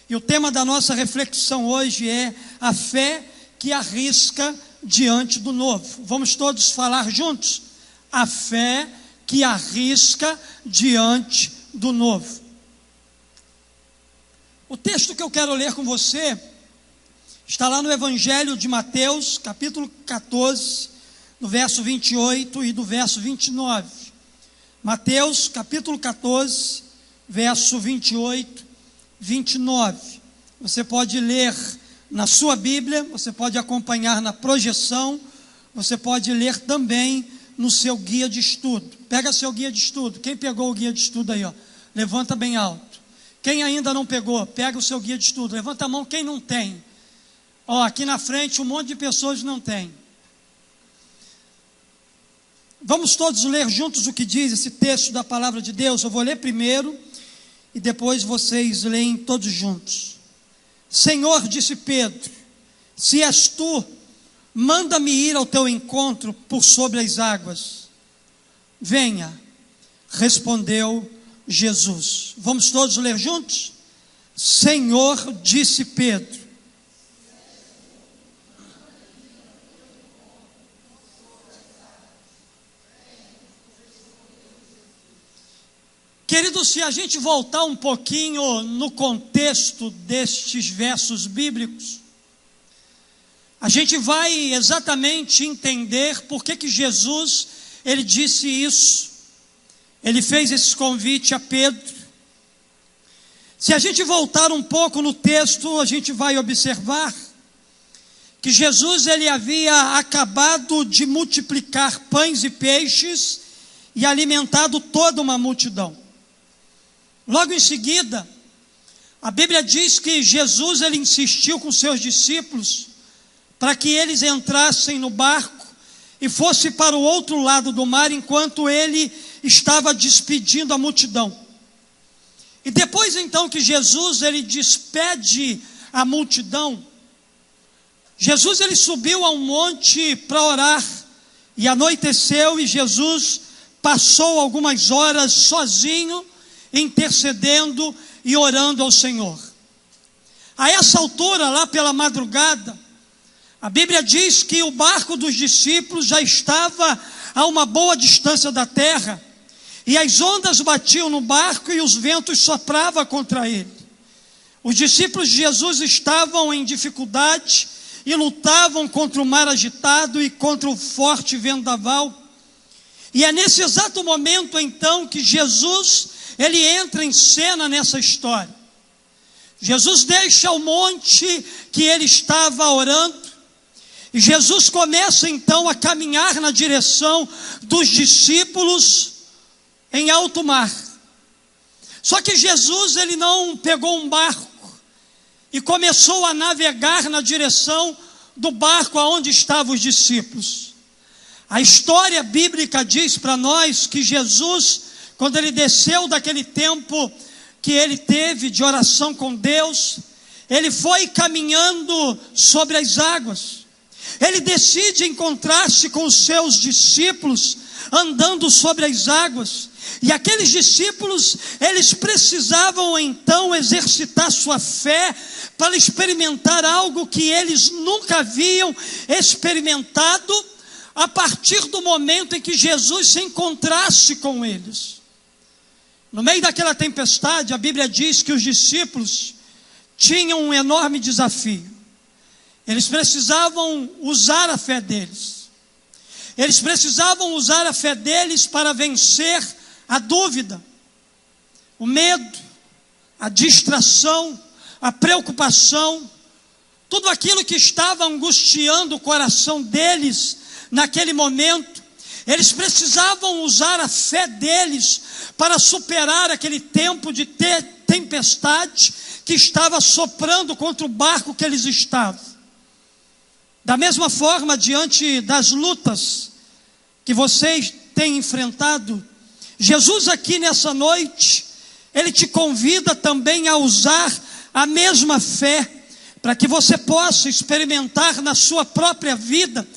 E o tema da nossa reflexão hoje é a fé que arrisca diante do novo. Vamos todos falar juntos? A fé que arrisca diante do novo. O texto que eu quero ler com você está lá no Evangelho de Mateus, capítulo 14, no verso 28 e do verso 29. Mateus, capítulo 14, verso 28, 29. Você pode ler na sua Bíblia, você pode acompanhar na projeção, você pode ler também no seu guia de estudo. Pega seu guia de estudo. Quem pegou o guia de estudo aí, ó? Levanta bem alto. Quem ainda não pegou, pega o seu guia de estudo. Levanta a mão quem não tem. Ó, aqui na frente um monte de pessoas não tem. Vamos todos ler juntos o que diz esse texto da palavra de Deus. Eu vou ler primeiro e depois vocês leem todos juntos. Senhor, disse Pedro, se és tu, manda-me ir ao teu encontro por sobre as águas. Venha, respondeu Jesus. Vamos todos ler juntos? Senhor, disse Pedro. Queridos, se a gente voltar um pouquinho no contexto destes versos bíblicos, a gente vai exatamente entender por que Jesus, ele disse isso. Ele fez esse convite a Pedro. Se a gente voltar um pouco no texto, a gente vai observar que Jesus, ele havia acabado de multiplicar pães e peixes e alimentado toda uma multidão. Logo em seguida, a Bíblia diz que Jesus, ele insistiu com seus discípulos para que eles entrassem no barco e fosse para o outro lado do mar, enquanto ele estava despedindo a multidão. E depois então que Jesus, ele despede a multidão, Jesus, ele subiu a um monte para orar, e anoiteceu, e Jesus passou algumas horas sozinho, intercedendo e orando ao Senhor. A essa altura, lá pela madrugada, a Bíblia diz que o barco dos discípulos já estava a uma boa distância da terra, e as ondas batiam no barco e os ventos sopravam contra ele. Os discípulos de Jesus estavam em dificuldade e lutavam contra o mar agitado e contra o forte vendaval. E é nesse exato momento então que Jesus, ele entra em cena nessa história. Jesus deixa o monte que ele estava orando, e Jesus começa então a caminhar na direção dos discípulos em alto mar. Só que Jesus, ele não pegou um barco e começou a navegar na direção do barco aonde estavam os discípulos. A história bíblica diz para nós que Jesus, quando ele desceu daquele tempo que ele teve de oração com Deus, ele foi caminhando sobre as águas. Ele decide encontrar-se com os seus discípulos, andando sobre as águas. E aqueles discípulos, eles precisavam então exercitar sua fé para experimentar algo que eles nunca haviam experimentado, a partir do momento em que Jesus se encontrasse com eles. No meio daquela tempestade, a Bíblia diz que os discípulos tinham um enorme desafio. Eles precisavam usar a fé deles. Eles precisavam usar a fé deles para vencer a dúvida, o medo, a distração, a preocupação, tudo aquilo que estava angustiando o coração deles naquele momento. Eles precisavam usar a fé deles para superar aquele tempo de tempestade que estava soprando contra o barco que eles estavam. Da mesma forma, diante das lutas que vocês têm enfrentado, Jesus aqui nessa noite, ele te convida também a usar a mesma fé, para que você possa experimentar na sua própria vida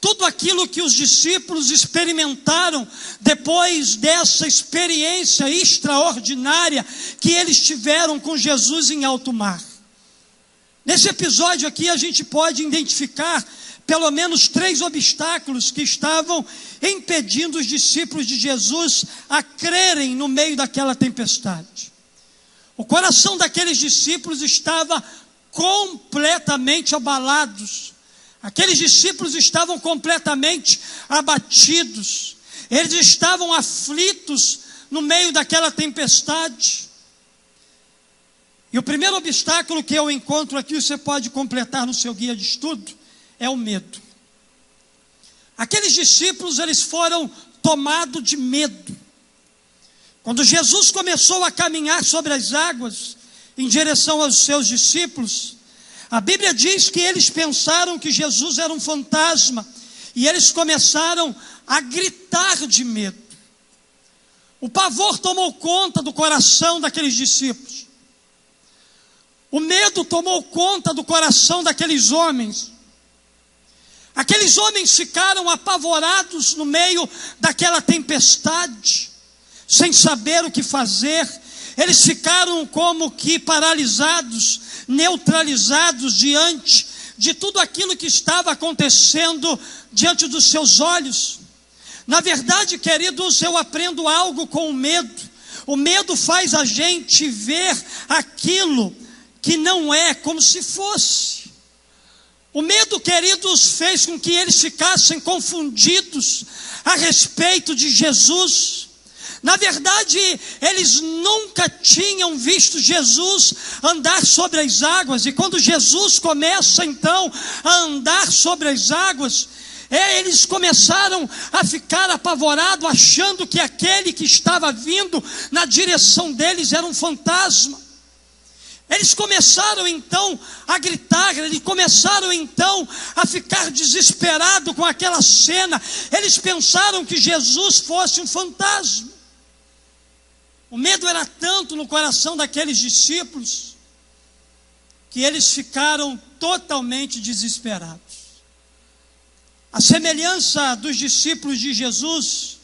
tudo aquilo que os discípulos experimentaram depois dessa experiência extraordinária que eles tiveram com Jesus em alto mar. Nesse episódio aqui a gente pode identificar pelo menos 3 obstáculos que estavam impedindo os discípulos de Jesus a crerem no meio daquela tempestade. O coração daqueles discípulos estava completamente abalados. Aqueles discípulos estavam completamente abatidos. Eles estavam aflitos no meio daquela tempestade. E o primeiro obstáculo que eu encontro aqui, você pode completar no seu guia de estudo, é o medo. Aqueles discípulos, eles foram tomados de medo. Quando Jesus começou a caminhar sobre as águas em direção aos seus discípulos, a Bíblia diz que eles pensaram que Jesus era um fantasma e eles começaram a gritar de medo. O pavor tomou conta do coração daqueles discípulos. O medo tomou conta do coração daqueles homens. Aqueles homens ficaram apavorados no meio daquela tempestade, sem saber o que fazer. Eles ficaram como que paralisados, neutralizados diante de tudo aquilo que estava acontecendo diante dos seus olhos. Na verdade, queridos, eu aprendo algo com o medo. O medo faz a gente ver aquilo que não é como se fosse. O medo, queridos, fez com que eles ficassem confundidos a respeito de Jesus. Na verdade, eles nunca tinham visto Jesus andar sobre as águas. E quando Jesus começa então a andar sobre as águas, eles começaram a ficar apavorados, achando que aquele que estava vindo na direção deles era um fantasma. Eles começaram então a gritar, eles começaram então a ficar desesperados com aquela cena. Eles pensaram que Jesus fosse um fantasma. O medo era tanto no coração daqueles discípulos que eles ficaram totalmente desesperados. A semelhança dos discípulos de Jesus,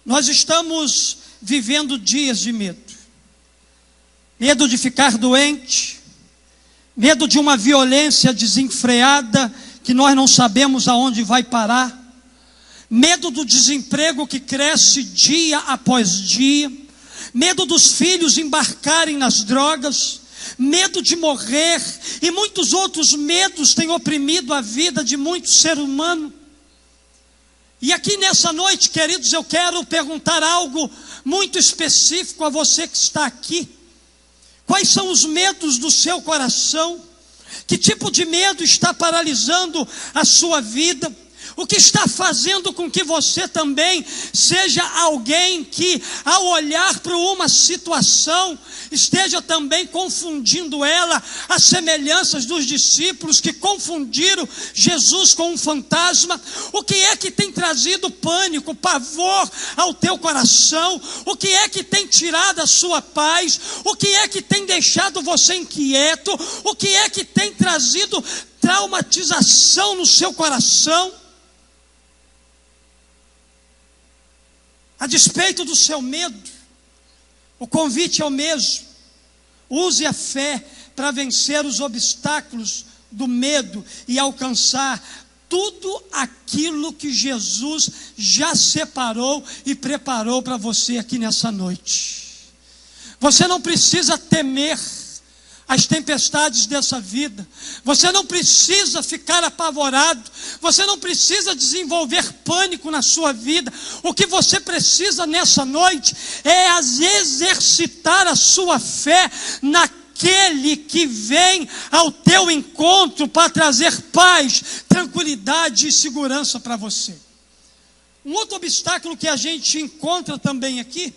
nós estamos vivendo dias de medo. Medo de ficar doente, medo de uma violência desenfreada que nós não sabemos aonde vai parar, medo do desemprego que cresce dia após dia, medo dos filhos embarcarem nas drogas, medo de morrer e muitos outros medos têm oprimido a vida de muito ser humano. E aqui nessa noite, queridos, eu quero perguntar algo muito específico a você que está aqui. Quais são os medos do seu coração? Que tipo de medo está paralisando a sua vida? O que está fazendo com que você também seja alguém que, ao olhar para uma situação, esteja também confundindo ela, as semelhanças dos discípulos que confundiram Jesus com um fantasma? O que é que tem trazido pânico, pavor ao teu coração? O que é que tem tirado a sua paz? O que é que tem deixado você inquieto? O que é que tem trazido traumatização no seu coração? A despeito do seu medo, o convite é o mesmo. Use a fé para vencer os obstáculos do medo e alcançar tudo aquilo que Jesus já separou e preparou para você aqui nessa noite. Você não precisa temer as tempestades dessa vida. Você não precisa ficar apavorado. Você não precisa desenvolver pânico na sua vida. O que você precisa nessa noite é exercitar a sua fé naquele que vem ao teu encontro para trazer paz, tranquilidade e segurança para você. Um outro obstáculo que a gente encontra também aqui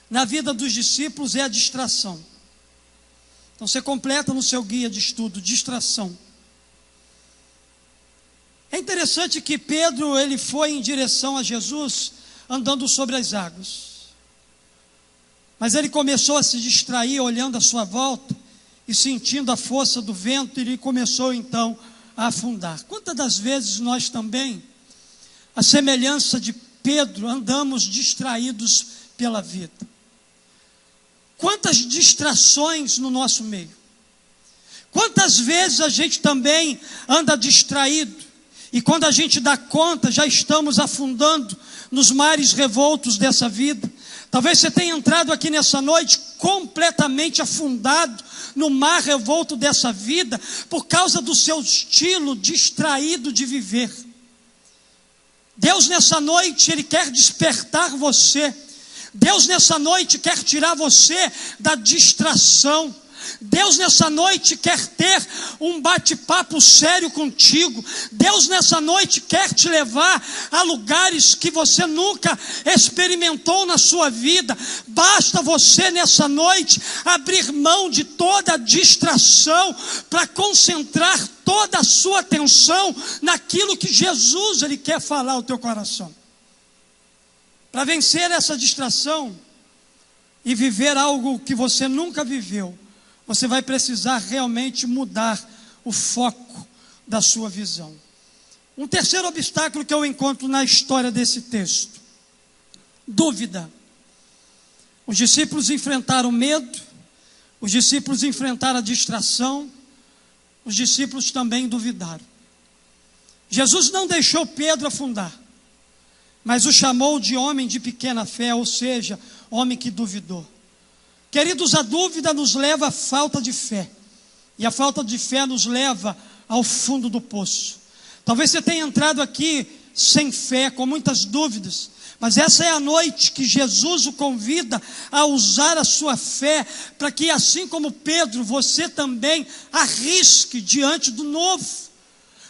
na vida dos discípulos é a distração. Então você completa no seu guia de estudo, distração. É interessante que Pedro, ele foi em direção a Jesus, andando sobre as águas. Mas ele começou a se distrair, olhando à sua volta, e sentindo a força do vento, ele começou então a afundar. Quantas das vezes nós também, à semelhança de Pedro, andamos distraídos pela vida? Quantas distrações no nosso meio? Quantas vezes a gente também anda distraído e quando a gente dá conta já estamos afundando nos mares revoltos dessa vida? Talvez você tenha entrado aqui nessa noite completamente afundado no mar revolto dessa vida por causa do seu estilo distraído de viver. Deus nessa noite, Ele quer despertar você. Deus nessa noite quer tirar você da distração. Deus nessa noite quer ter um bate-papo sério contigo. Deus nessa noite quer te levar a lugares que você nunca experimentou na sua vida. Basta você nessa noite abrir mão de toda a distração para concentrar toda a sua atenção naquilo que Jesus Ele quer falar ao teu coração. Para vencer essa distração e viver algo que você nunca viveu, você vai precisar realmente mudar o foco da sua visão. Um terceiro obstáculo que eu encontro na história desse texto: dúvida. Os discípulos enfrentaram medo, os discípulos enfrentaram a distração, os discípulos também duvidaram. Jesus não deixou Pedro afundar, mas o chamou de homem de pequena fé, ou seja, homem que duvidou. Queridos, a dúvida nos leva à falta de fé. E a falta de fé nos leva ao fundo do poço. Talvez você tenha entrado aqui sem fé, com muitas dúvidas. Mas essa é a noite que Jesus o convida a usar a sua fé, para que assim como Pedro, você também arrisque diante do novo.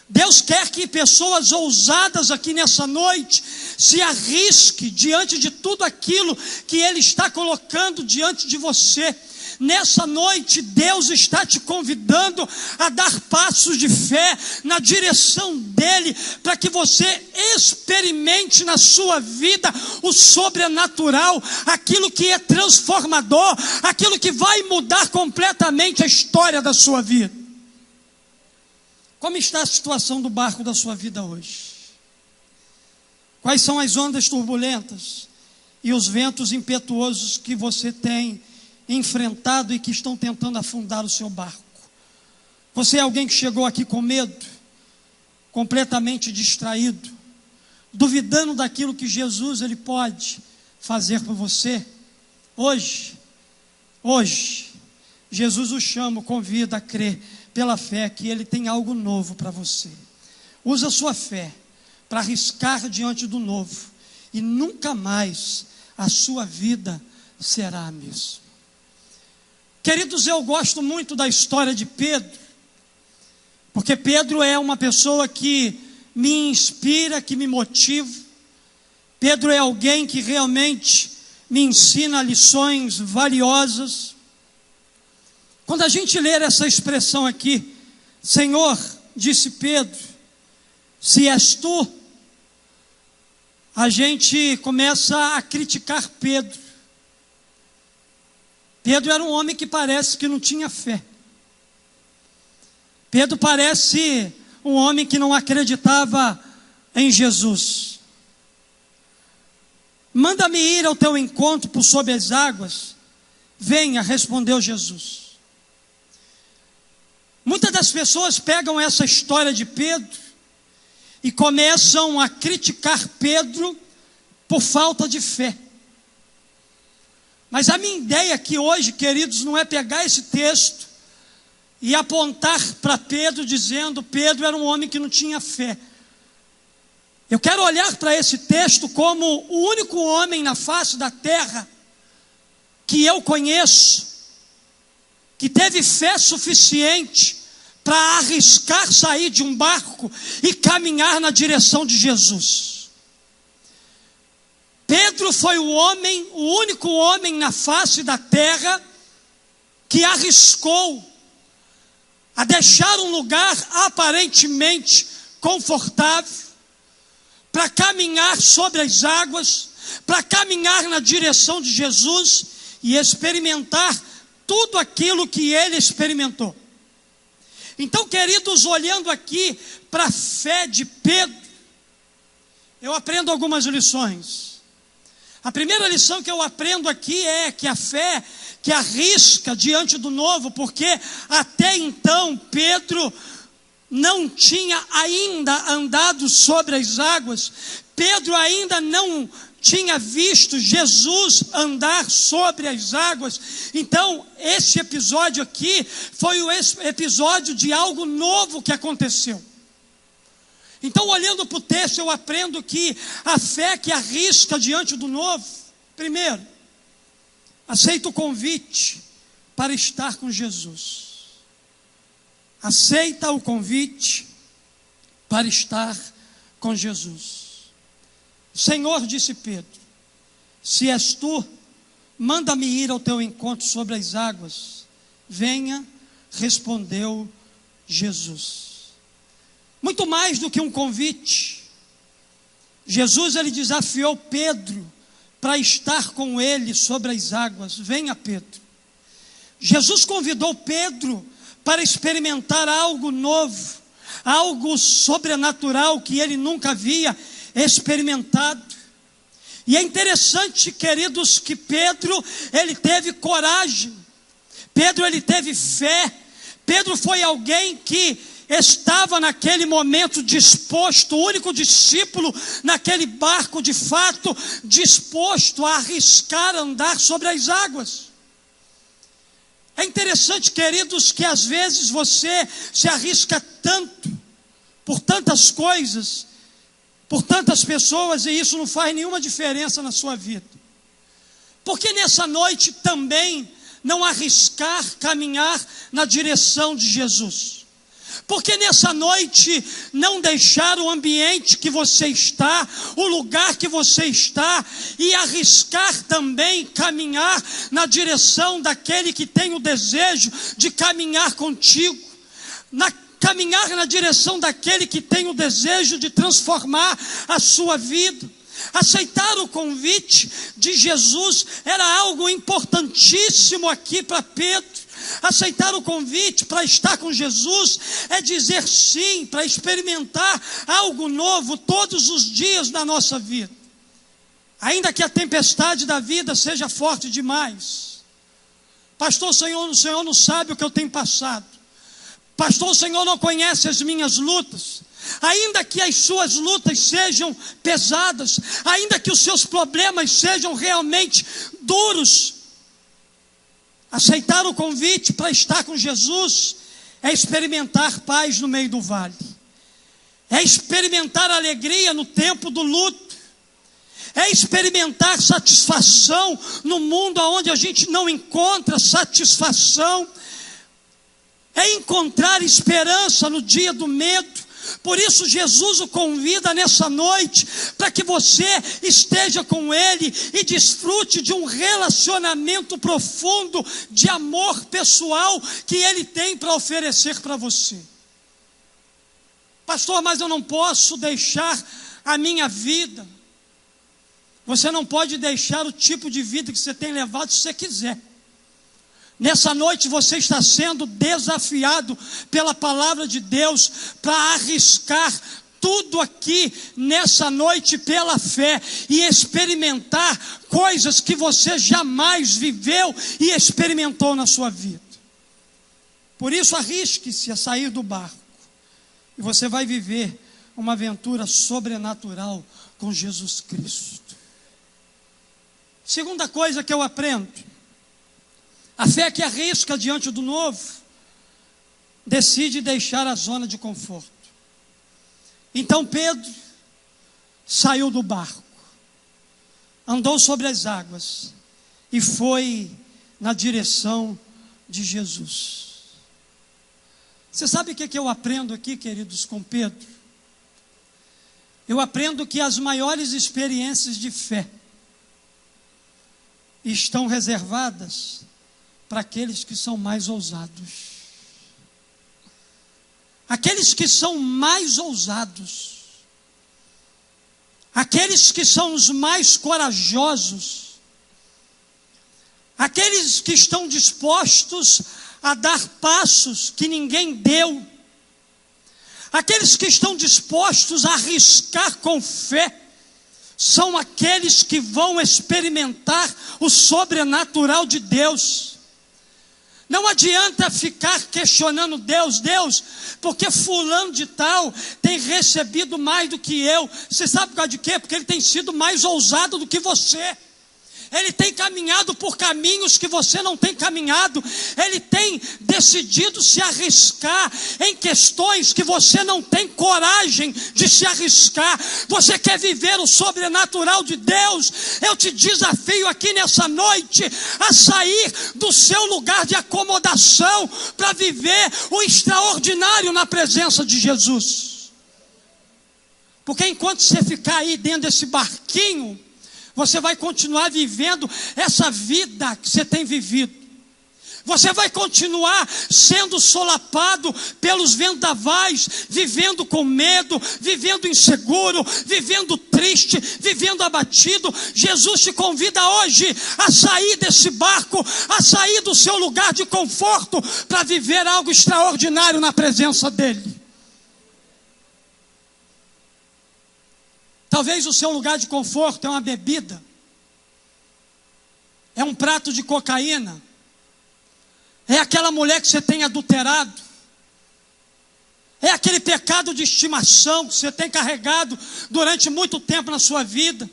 Deus quer que pessoas ousadas aqui nessa noite se arrisquem diante de tudo aquilo que Ele está colocando diante de você. Nessa noite Deus está te convidando a dar passos de fé na direção dEle, para que você experimente na sua vida o sobrenatural, aquilo que é transformador, aquilo que vai mudar completamente a história da sua vida. Como está a situação do barco da sua vida hoje? Quais são as ondas turbulentas e os ventos impetuosos que você tem enfrentado e que estão tentando afundar o seu barco? Você é alguém que chegou aqui com medo, completamente distraído, duvidando daquilo que Jesus Ele pode fazer por você? Hoje, Jesus o chama, o convida a crer pela fé que Ele tem algo novo para você. Usa a sua fé para arriscar diante do novo, e nunca mais a sua vida será a mesma. Queridos, eu gosto muito da história de Pedro, porque Pedro é uma pessoa que me inspira, que me motiva. Pedro é alguém que realmente me ensina lições valiosas. Quando a gente ler essa expressão aqui, Senhor, disse Pedro, se és tu, a gente começa a criticar Pedro. Pedro era um homem que parece que não tinha fé. Pedro parece um homem que não acreditava em Jesus. Manda-me ir ao teu encontro por sobre as águas. Venha, respondeu Jesus. Muitas das pessoas pegam essa história de Pedro e começam a criticar Pedro por falta de fé. Mas a minha ideia aqui hoje, queridos, não é pegar esse texto e apontar para Pedro dizendo que Pedro era um homem que não tinha fé. Eu quero olhar para esse texto como o único homem na face da terra que eu conheço, que teve fé suficiente para arriscar sair de um barco e caminhar na direção de Jesus. Pedro foi o único homem na face da terra que arriscou a deixar um lugar aparentemente confortável para caminhar sobre as águas, para caminhar na direção de Jesus e experimentar tudo aquilo que ele experimentou. Então, queridos, olhando aqui para a fé de Pedro, eu aprendo algumas lições. A primeira lição que eu aprendo aqui é que a fé que arrisca diante do novo, porque até então Pedro não tinha ainda andado sobre as águas, Pedro ainda não tinha visto Jesus andar sobre as águas. Então, esse episódio aqui foi o episódio de algo novo que aconteceu. Então, olhando para o texto, eu aprendo que a fé que arrisca diante do novo, primeiro, aceita o convite para estar com Jesus. Aceita o convite para estar com Jesus. Senhor, disse Pedro, se és tu, manda-me ir ao teu encontro sobre as águas. Venha, respondeu Jesus. Muito mais do que um convite, Jesus ele desafiou Pedro para estar com ele sobre as águas. Venha, Pedro. Jesus convidou Pedro para experimentar algo novo, algo sobrenatural que ele nunca havia experimentado. E é interessante, queridos, que Pedro, ele teve coragem, Pedro, ele teve fé, Pedro foi alguém que estava naquele momento disposto, o único discípulo naquele barco, de fato, disposto a arriscar andar sobre as águas. É interessante, queridos, que às vezes você se arrisca tanto, por tantas coisas, por tantas pessoas, e isso não faz nenhuma diferença na sua vida. Porque nessa noite também não arriscar caminhar na direção de Jesus? Porque nessa noite não deixar o ambiente que você está, o lugar que você está, e arriscar também caminhar na direção daquele que tem o desejo de caminhar contigo, caminhar na direção daquele que tem o desejo de transformar a sua vida. Aceitar o convite de Jesus era algo importantíssimo aqui para Pedro. Aceitar o convite para estar com Jesus é dizer sim para experimentar algo novo todos os dias da nossa vida. Ainda que a tempestade da vida seja forte demais. Pastor, o Senhor não sabe o que eu tenho passado. Pastor, o Senhor não conhece as minhas lutas. Ainda que as suas lutas sejam pesadas, ainda que os seus problemas sejam realmente duros, aceitar o convite para estar com Jesus é experimentar paz no meio do vale, é experimentar alegria no tempo do luto, é experimentar satisfação no mundo onde a gente não encontra satisfação, é encontrar esperança no dia do medo. Por isso Jesus o convida nessa noite para que você esteja com Ele e desfrute de um relacionamento profundo de amor pessoal que Ele tem para oferecer para você. Pastor, mas eu não posso deixar a minha vida. Você não pode deixar o tipo de vida que você tem levado se você quiser. Nessa noite você está sendo desafiado pela palavra de Deus para arriscar tudo aqui nessa noite pela fé e experimentar coisas que você jamais viveu e experimentou na sua vida. Por isso arrisque-se a sair do barco e você vai viver uma aventura sobrenatural com Jesus Cristo. Segunda coisa que eu aprendo: a fé que arrisca diante do novo decide deixar a zona de conforto. Então Pedro saiu do barco, andou sobre as águas e foi na direção de Jesus. Você sabe o que eu aprendo aqui, queridos, com Pedro? Eu aprendo que as maiores experiências de fé estão reservadas para aqueles que são mais ousados. Aqueles que são mais ousados, aqueles que são os mais corajosos, aqueles que estão dispostos a dar passos que ninguém deu. Aqueles que estão dispostos a arriscar com fé são aqueles que vão experimentar o sobrenatural de Deus. Não adianta ficar questionando Deus, porque fulano de tal tem recebido mais do que eu. Você sabe por causa de quê? Porque ele tem sido mais ousado do que você. Ele tem caminhado por caminhos que você não tem caminhado. Ele tem decidido se arriscar em questões que você não tem coragem de se arriscar. Você quer viver o sobrenatural de Deus? Eu te desafio aqui nessa noite a sair do seu lugar de acomodação para viver o extraordinário na presença de Jesus. Porque enquanto você ficar aí dentro desse barquinho, você vai continuar vivendo essa vida que você tem vivido. Você vai continuar sendo solapado pelos vendavais, vivendo com medo, vivendo inseguro, vivendo triste, vivendo abatido. Jesus te convida hoje a sair desse barco, a sair do seu lugar de conforto, para viver algo extraordinário na presença dEle. Talvez o seu lugar de conforto é uma bebida, é um prato de cocaína, é aquela mulher que você tem adulterado, é aquele pecado de estimação que você tem carregado durante muito tempo na sua vida.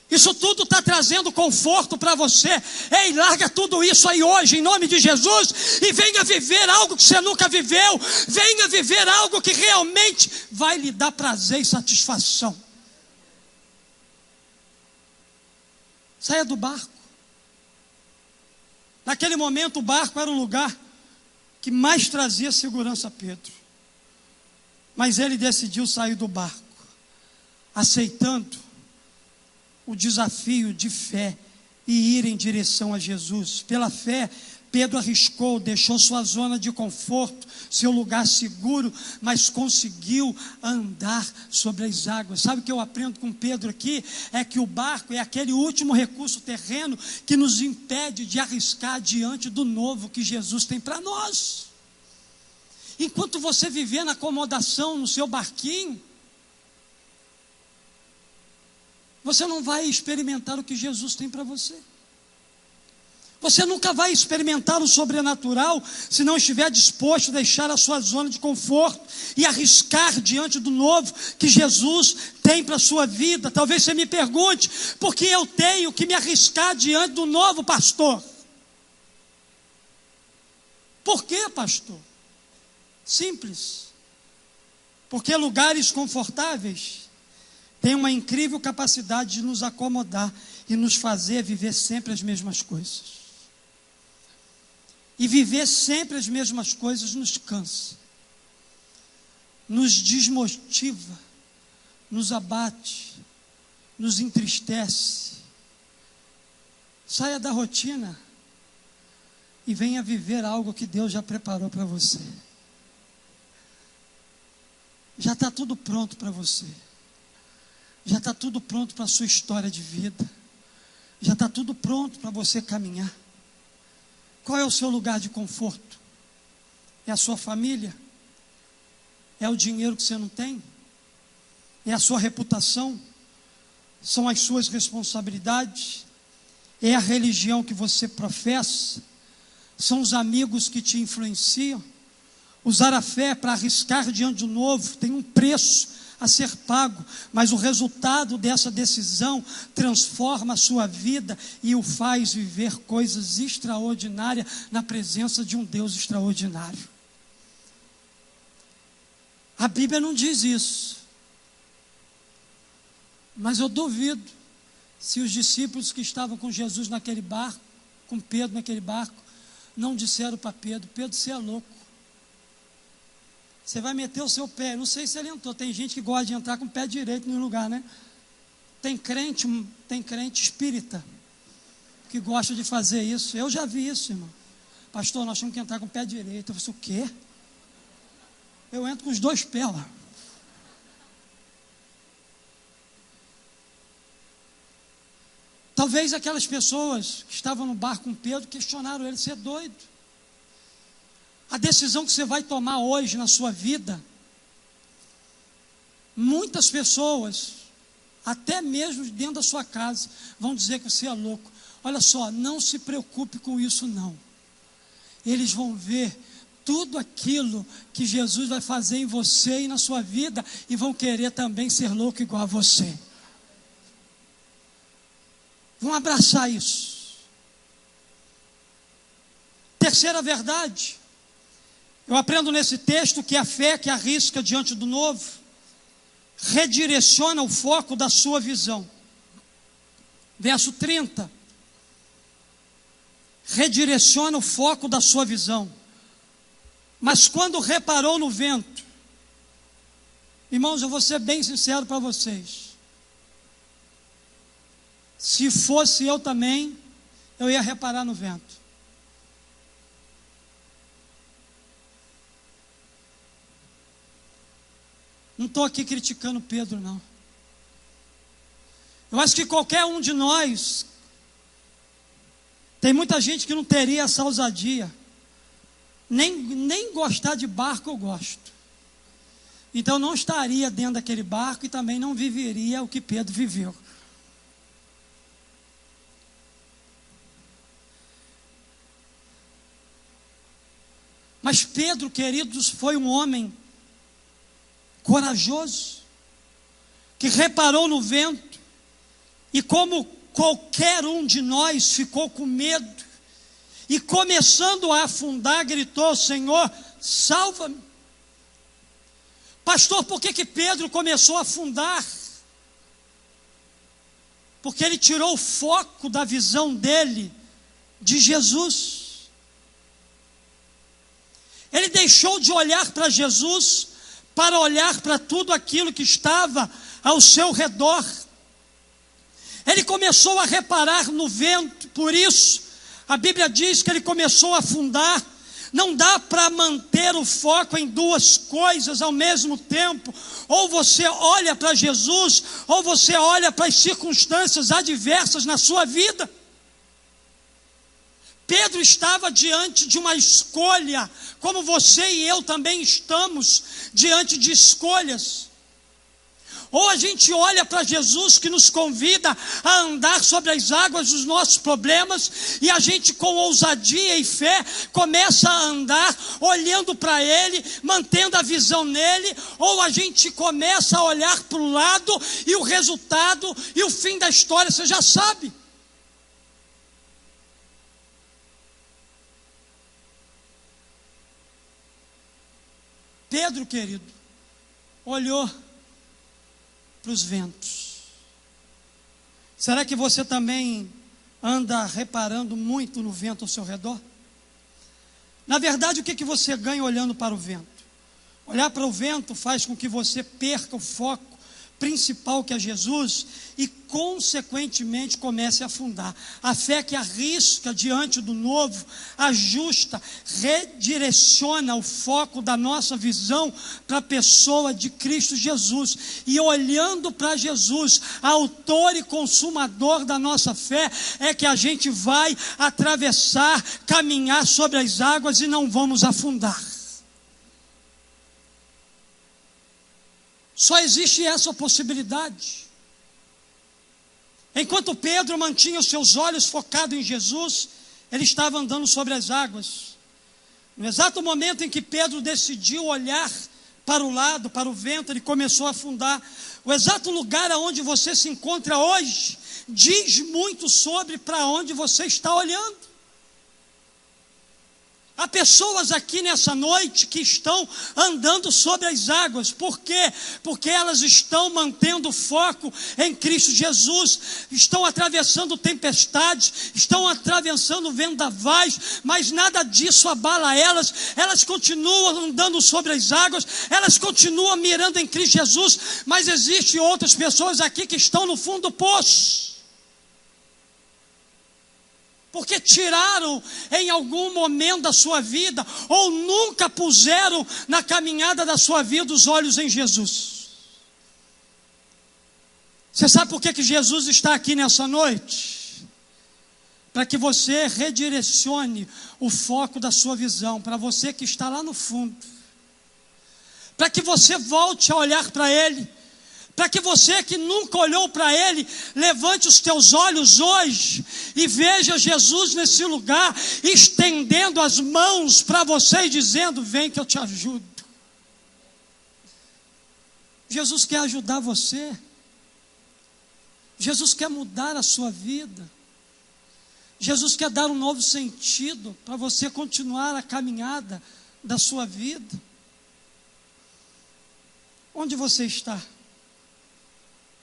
Isso tudo está trazendo conforto para você. Ei, larga tudo isso aí hoje, em nome de Jesus, e venha viver algo que você nunca viveu. Venha viver algo que realmente vai lhe dar prazer e satisfação. Saia do barco. Naquele momento o barco era o lugar que mais trazia segurança a Pedro. Mas ele decidiu sair do barco, aceitando o desafio de fé e ir em direção a Jesus. Pela fé, Pedro arriscou, deixou sua zona de conforto, seu lugar seguro, mas conseguiu andar sobre as águas. Sabe o que eu aprendo com Pedro aqui? É que o barco é aquele último recurso terreno que nos impede de arriscar diante do novo que Jesus tem para nós. Enquanto você viver na acomodação, no seu barquinho, você não vai experimentar o que Jesus tem para você. Você nunca vai experimentar o sobrenatural se não estiver disposto a deixar a sua zona de conforto e arriscar diante do novo que Jesus tem para a sua vida. Talvez você me pergunte, por que eu tenho que me arriscar diante do novo, pastor? Por quê, pastor? Simples. Porque lugares confortáveis têm uma incrível capacidade de nos acomodar e nos fazer viver sempre as mesmas coisas. E viver sempre as mesmas coisas nos cansa, nos desmotiva, nos abate, nos entristece. Saia da rotina e venha viver algo que Deus já preparou para você. Já está tudo pronto para você. Já está tudo pronto para a sua história de vida. Já está tudo pronto para você caminhar. Qual é o seu lugar de conforto? É a sua família? É o dinheiro que você não tem? É a sua reputação? São as suas responsabilidades? É a religião que você professa? São os amigos que te influenciam? Usar a fé para arriscar diante do novo tem um preço a ser pago, mas o resultado dessa decisão transforma a sua vida e o faz viver coisas extraordinárias na presença de um Deus extraordinário. A Bíblia não diz isso, mas eu duvido se os discípulos que estavam com Jesus naquele barco, com Pedro naquele barco, não disseram para Pedro: Pedro, você é louco. Você vai meter o seu pé. Não sei se ele entrou. Tem gente que gosta de entrar com o pé direito no lugar, né? Tem crente espírita que gosta de fazer isso. Eu já vi isso, irmão. Pastor, nós temos que entrar com o pé direito. Eu falei: o quê? Eu entro com os dois pés lá. Talvez aquelas pessoas que estavam no barco com Pedro questionaram ele: você é doido? a decisão que você vai tomar hoje na sua vida, muitas pessoas, até mesmo dentro da sua casa, vão dizer que você é louco. Olha só, não se preocupe com isso não. Eles vão ver tudo aquilo que Jesus vai fazer em você e na sua vida, e vão querer também ser louco igual a você. Vão abraçar isso. Terceira verdade, eu aprendo nesse texto que a fé que arrisca diante do novo, redireciona o foco da sua visão. Verso 30. Redireciona o foco da sua visão. Mas quando reparou no vento, irmãos, eu vou ser bem sincero para vocês. Se fosse eu também, eu ia reparar no vento. Não estou aqui criticando Pedro, não. Eu acho que qualquer um de nós, tem muita gente que não teria essa ousadia. Nem gostar de barco eu gosto. Então não estaria dentro daquele barco e também não viveria o que Pedro viveu. Mas Pedro, queridos, foi um homem corajoso, que reparou no vento, e como qualquer um de nós ficou com medo, e começando a afundar, gritou: Senhor, salva-me. Pastor, por que Pedro começou a afundar? Porque ele tirou o foco da visão dele, de Jesus. Ele deixou de olhar para Jesus, para olhar para tudo aquilo que estava ao seu redor. Ele começou a reparar no vento, por isso a Bíblia diz que ele começou a afundar. Não dá para manter o foco em duas coisas ao mesmo tempo. Ou você olha para Jesus, ou você olha para as circunstâncias adversas na sua vida. Pedro estava diante de uma escolha, como você e eu também estamos diante de escolhas. Ou a gente olha para Jesus, que nos convida a andar sobre as águas dos nossos problemas, e a gente com ousadia e fé começa a andar olhando para Ele, mantendo a visão nele. Ou a gente começa a olhar para o lado, e o resultado e o fim da história você já sabe. Pedro, querido, olhou para os ventos. Será que você também anda reparando muito no vento ao seu redor? Na verdade, o que você ganha olhando para o vento? Olhar para o vento faz com que você perca o foco principal, que é Jesus, e consequentemente comece a afundar. A fé que arrisca diante do novo, ajusta, redireciona o foco da nossa visão para a pessoa de Cristo Jesus, e olhando para Jesus, autor e consumador da nossa fé, é que a gente vai atravessar, caminhar sobre as águas e não vamos afundar. Só existe essa possibilidade. Enquanto Pedro mantinha os seus olhos focados em Jesus, ele estava andando sobre as águas. No exato momento em que Pedro decidiu olhar para o lado, para o vento, ele começou a afundar. O exato lugar aonde você se encontra hoje diz muito sobre para onde você está olhando. Há pessoas aqui nessa noite que estão andando sobre as águas. Por quê? Porque elas estão mantendo o foco em Cristo Jesus. Estão atravessando tempestades, estão atravessando vendavais, mas nada disso abala elas. Elas continuam andando sobre as águas, elas continuam mirando em Cristo Jesus, mas existem outras pessoas aqui que estão no fundo do poço. Porque tiraram em algum momento da sua vida, ou nunca puseram na caminhada da sua vida os olhos em Jesus. Você sabe por que Jesus está aqui nessa noite? para que você redirecione o foco da sua visão, para você que está lá no fundo, para que você volte a olhar para Ele, para que você que nunca olhou para Ele, levante os teus olhos hoje e veja Jesus nesse lugar, estendendo as mãos para você e dizendo: vem que eu te ajudo. Jesus quer ajudar você, Jesus quer mudar a sua vida, Jesus quer dar um novo sentido para você continuar a caminhada da sua vida. Onde você está?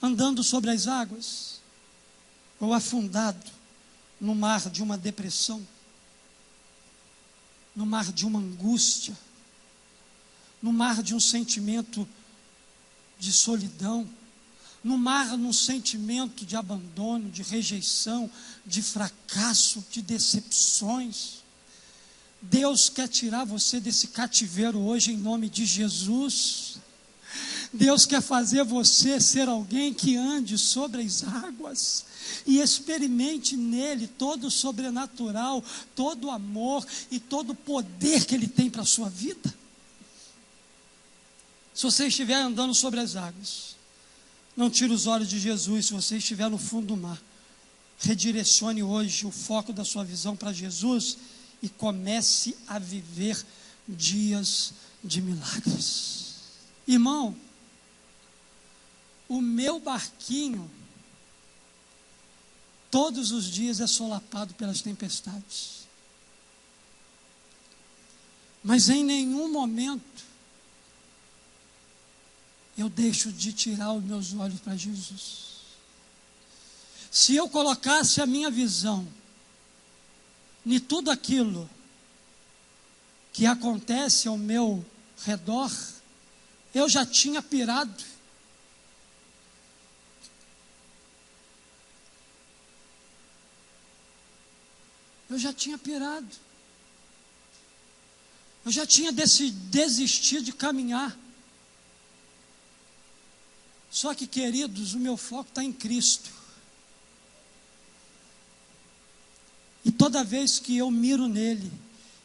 Andando sobre as águas? Ou afundado no mar de uma depressão? No mar de uma angústia? No mar de um sentimento de solidão? No mar, num sentimento de abandono, de rejeição, de fracasso, de decepções? Deus quer tirar você desse cativeiro hoje em nome de Jesus. Deus quer fazer você ser alguém que ande sobre as águas e experimente nele todo o sobrenatural, todo o amor e todo o poder que Ele tem para a sua vida. Se você estiver andando sobre as águas, não tire os olhos de Jesus. Se você estiver no fundo do mar, redirecione hoje o foco da sua visão para Jesus e comece a viver dias de milagres. Irmão, o meu barquinho todos os dias é solapado pelas tempestades, mas em nenhum momento eu deixo de tirar os meus olhos para Jesus. Se eu colocasse a minha visão em tudo aquilo que acontece ao meu redor, eu já tinha pirado. Eu já tinha pirado. Eu já tinha desistido de caminhar. Só que, queridos, o meu foco está em Cristo. E toda vez que eu miro nele,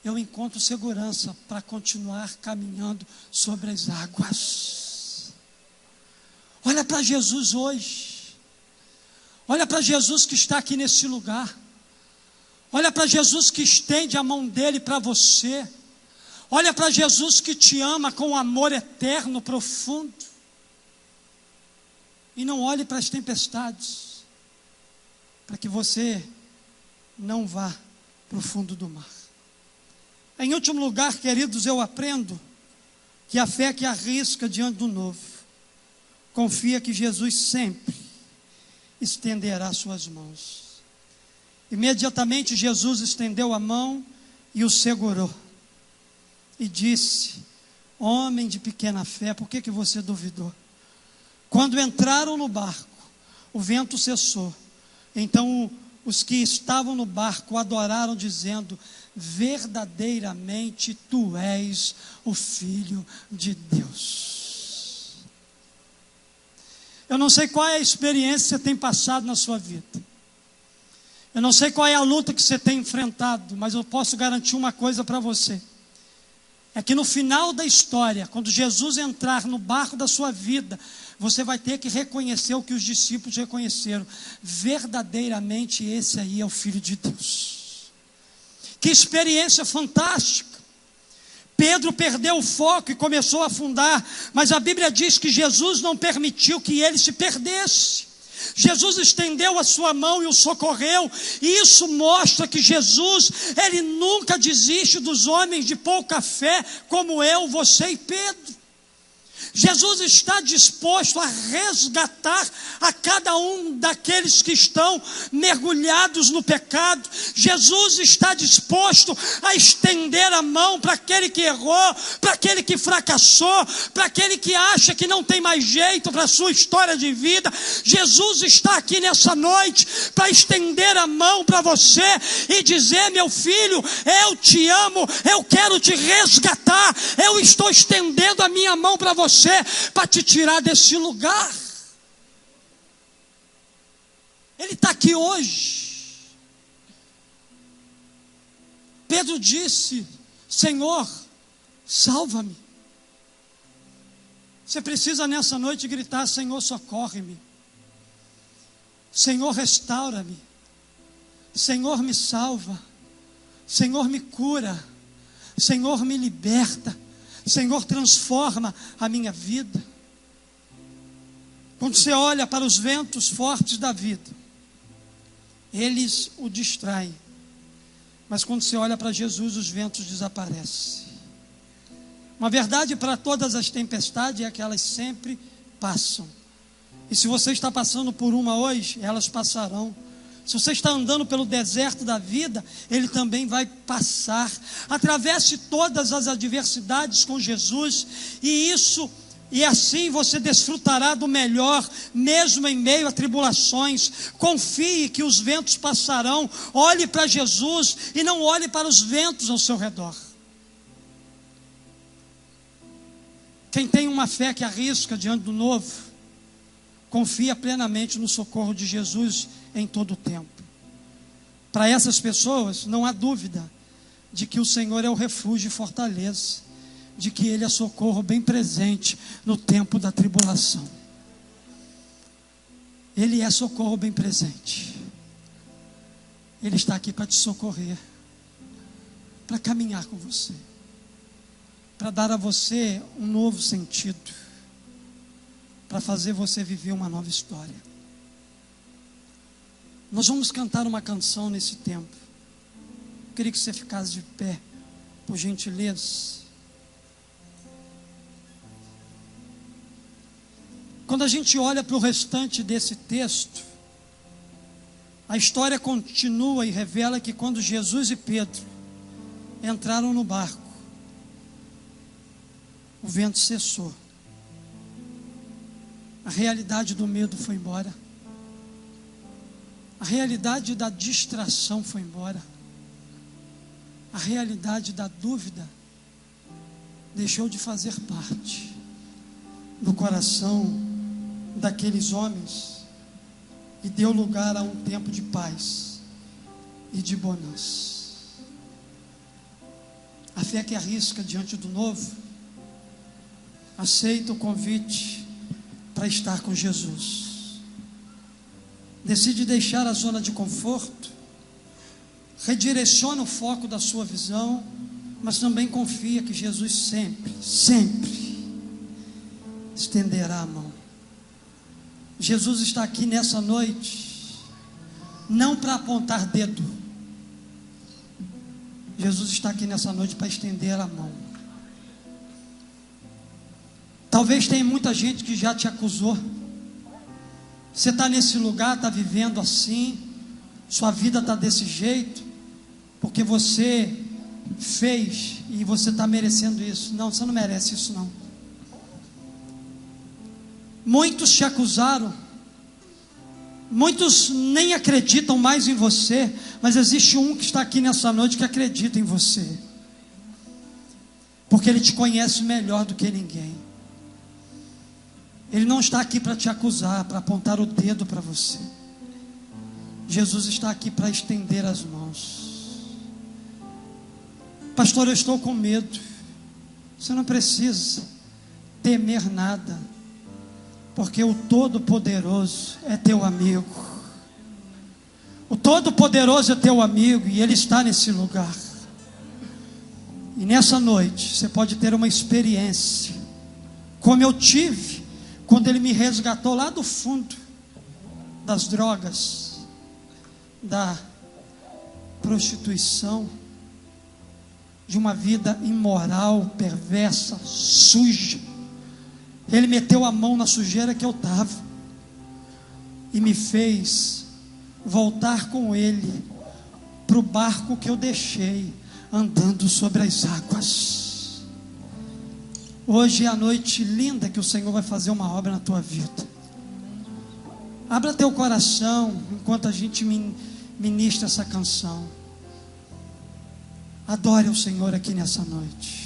eu encontro segurança para continuar caminhando sobre as águas. Olha para Jesus hoje. Olha para Jesus que está aqui nesse lugar. Olha para Jesus que estende a mão dele para você. Olha para Jesus que te ama com um amor eterno, profundo. E não olhe para as tempestades, para que você não vá para o fundo do mar. Em último lugar, queridos, eu aprendo que a fé que arrisca diante do novo, confia que Jesus sempre estenderá suas mãos. Imediatamente Jesus estendeu a mão e o segurou. E disse: homem de pequena fé, por que você duvidou? Quando entraram no barco, o vento cessou. Então os que estavam no barco adoraram, dizendo: verdadeiramente tu és o Filho de Deus. Eu não sei qual é a experiência que você tem passado na sua vida. Eu não sei qual é a luta que você tem enfrentado, mas eu posso garantir uma coisa para você. É que no final da história, quando Jesus entrar no barco da sua vida, você vai ter que reconhecer o que os discípulos reconheceram: verdadeiramente esse aí é o Filho de Deus. Que experiência fantástica! Pedro perdeu o foco e começou a afundar, mas a Bíblia diz que Jesus não permitiu que ele se perdesse. Jesus estendeu a sua mão e o socorreu, e isso mostra que Jesus, ele nunca desiste dos homens de pouca fé, como eu, você e Pedro. Jesus está disposto a resgatar a cada um daqueles que estão mergulhados no pecado. Jesus está disposto a estender a mão para aquele que errou, para aquele que fracassou, para aquele que acha que não tem mais jeito para a sua história de vida. Jesus está aqui nessa noite para estender a mão para você e dizer: meu filho, eu te amo, eu quero te resgatar, eu estou estendendo a minha mão para você, para te tirar desse lugar. Ele está aqui hoje. Pedro disse: Senhor, salva-me. Você precisa nessa noite gritar: Senhor, socorre-me. Senhor, restaura-me. Senhor, me salva. Senhor, me cura. Senhor, me liberta. Senhor, transforma a minha vida. Quando você olha para os ventos fortes da vida, eles o distraem. Mas quando você olha para Jesus, os ventos desaparecem. Uma verdade para todas as tempestades é que elas sempre passam. E se você está passando por uma hoje, elas passarão. Se você está andando pelo deserto da vida, ele também vai passar. Atravesse todas as adversidades com Jesus, e assim você desfrutará do melhor, mesmo em meio a tribulações. Confie que os ventos passarão. Olhe para Jesus e não olhe para os ventos ao seu redor. Quem tem uma fé que arrisca diante do novo, confia plenamente no socorro de Jesus em todo o tempo. Para essas pessoas, não há dúvida de que o Senhor é o refúgio e fortaleza, de que Ele é socorro bem presente no tempo da tribulação. Ele é socorro bem presente. Ele está aqui para te socorrer, para caminhar com você, para dar a você um novo sentido, para fazer você viver uma nova história. Nós vamos cantar uma canção nesse tempo. Eu queria que você ficasse de pé, por gentileza. Quando a gente olha para o restante desse texto, a história continua e revela que quando Jesus e Pedro entraram no barco, o vento cessou. A realidade do medo foi embora. A realidade da distração foi embora. A realidade da dúvida deixou de fazer parte do coração daqueles homens e deu lugar a um tempo de paz e de bonança. A fé que arrisca diante do novo aceita o convite para estar com Jesus. Decide deixar a zona de conforto, redireciona o foco da sua visão, mas também confia que Jesus sempre estenderá a mão. Jesus está aqui nessa noite, não para apontar dedo. Jesus está aqui nessa noite para estender a mão. Talvez tenha muita gente que já te acusou. Você está nesse lugar, está vivendo assim, sua vida está desse jeito, porque você fez e você está merecendo isso. Não, você não merece isso não. Muitos te acusaram, muitos nem acreditam mais em você, mas existe um que está aqui nessa noite que acredita em você, porque ele te conhece melhor do que ninguém. Ele não está aqui para te acusar, para apontar o dedo para você. Jesus está aqui para estender as mãos. Pastor, eu estou com medo. Você não precisa temer nada, porque o Todo-Poderoso é teu amigo. O Todo-Poderoso é teu amigo e Ele está nesse lugar. E nessa noite você pode ter uma experiência, como eu tive quando Ele me resgatou lá do fundo das drogas, da prostituição, de uma vida imoral, perversa, suja. Ele meteu a mão na sujeira que eu estava e me fez voltar com Ele para o barco que eu deixei andando sobre as águas. Hoje é a noite linda que o Senhor vai fazer uma obra na tua vida. Abra teu coração enquanto a gente ministra essa canção. Adore o Senhor aqui nessa noite.